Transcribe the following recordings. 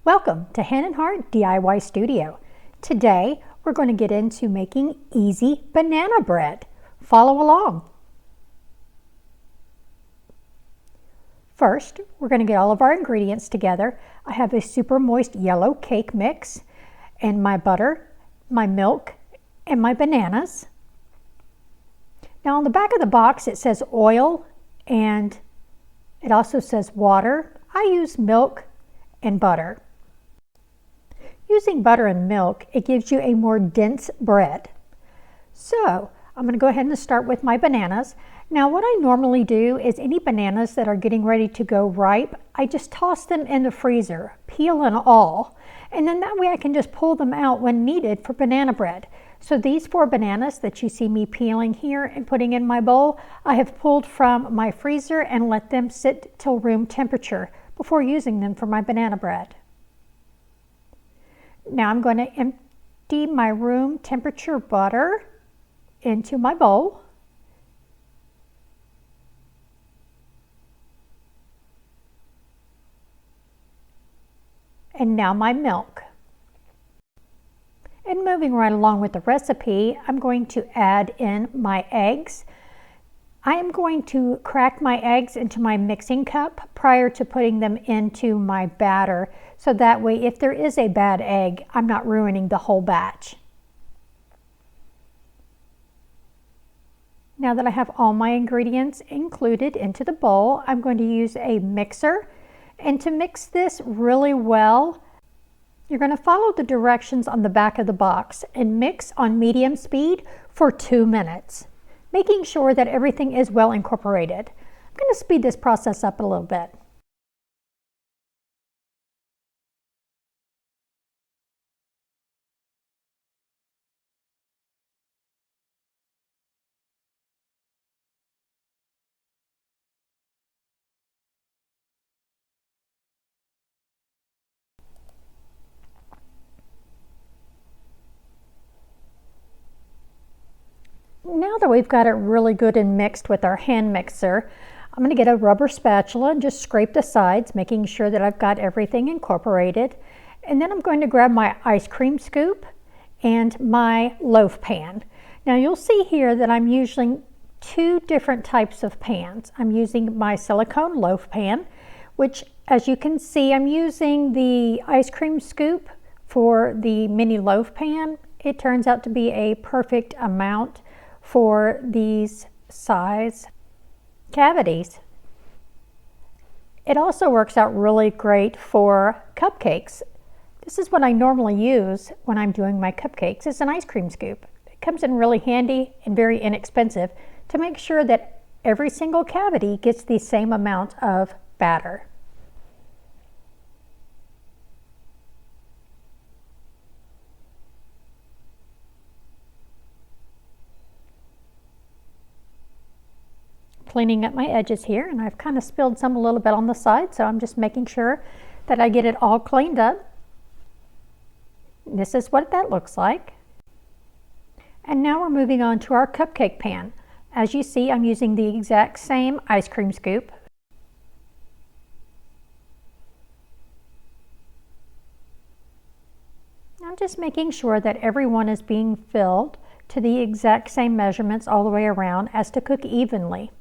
Welcome to Hand and Heart DIY Studio. Today we're going to get into making easy banana bread. Follow along. First, we're going to get all of our ingredients together. I have a super moist yellow cake mix and my butter, my milk, and my bananas. Now on the back of the box it says oil and it also says water. I use milk and butter. Using butter and milk, it gives you a more dense bread. So I'm going to go ahead and start with my bananas. Now what I normally do is any bananas that are getting ready to go ripe, I just toss them in the freezer, peel and all, and then that way I can just pull them out when needed for banana bread. So these 4 bananas that you see me peeling here and putting in my bowl, I have pulled from my freezer and let them sit till room temperature before using them for my banana bread. Now I'm going to empty my room temperature butter into my bowl. And now my milk. And moving right along with the recipe, I'm going to add in my eggs. I am going to crack my eggs into my mixing cup prior to putting them into my batter, so that way if there is a bad egg, I'm not ruining the whole batch. Now that I have all my ingredients included into the bowl, I'm going to use a mixer. And to mix this really well, you're going to follow the directions on the back of the box and mix on medium speed for 2 minutes, making sure that everything is well incorporated. I'm going to speed this process up a little bit. Now that we've got it really good and mixed with our hand mixer, I'm going to get a rubber spatula and just scrape the sides, making sure that I've got everything incorporated. And then I'm going to grab my ice cream scoop and my loaf pan. Now you'll see here that I'm using 2 different types of pans. I'm using my silicone loaf pan, which as you can see, I'm using the ice cream scoop for the mini loaf pan. It turns out to be a perfect amount for these size cavities. It also works out really great for cupcakes. This is what I normally use when I'm doing my cupcakes. It's an ice cream scoop. It comes in really handy and very inexpensive to make sure that every single cavity gets the same amount of batter. Cleaning up my edges here, and I've kind of spilled some a little bit on the side, so I'm just making sure that I get it all cleaned up. This is what that looks like. And now we're moving on to our cupcake pan. As you see, I'm using the exact same ice cream scoop. I'm just making sure that everyone is being filled to the exact same measurements all the way around as to cook evenly.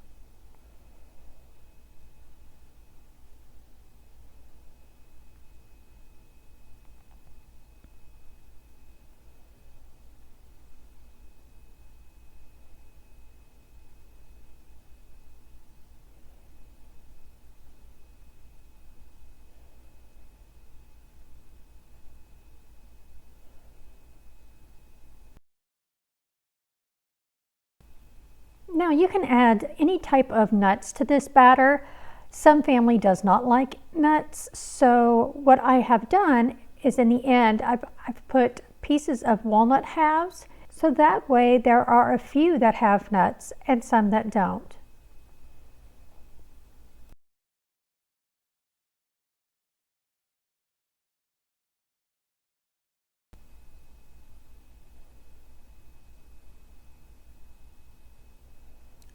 Now you can add any type of nuts to this batter. Some family does not like nuts, so what I have done is in the end I've put pieces of walnut halves, so that way there are a few that have nuts and some that don't.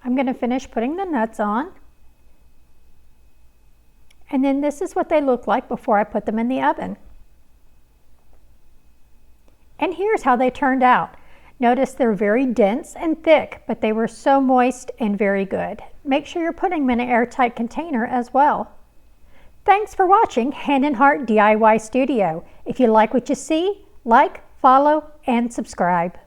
I'm going to finish putting the nuts on. And then this is what they look like before I put them in the oven. And here's how they turned out. Notice they're very dense and thick, but they were so moist and very good. Make sure you're putting them in an airtight container as well. Thanks for watching Hand and Heart DIY Studio. If you like what you see, like, follow, and subscribe.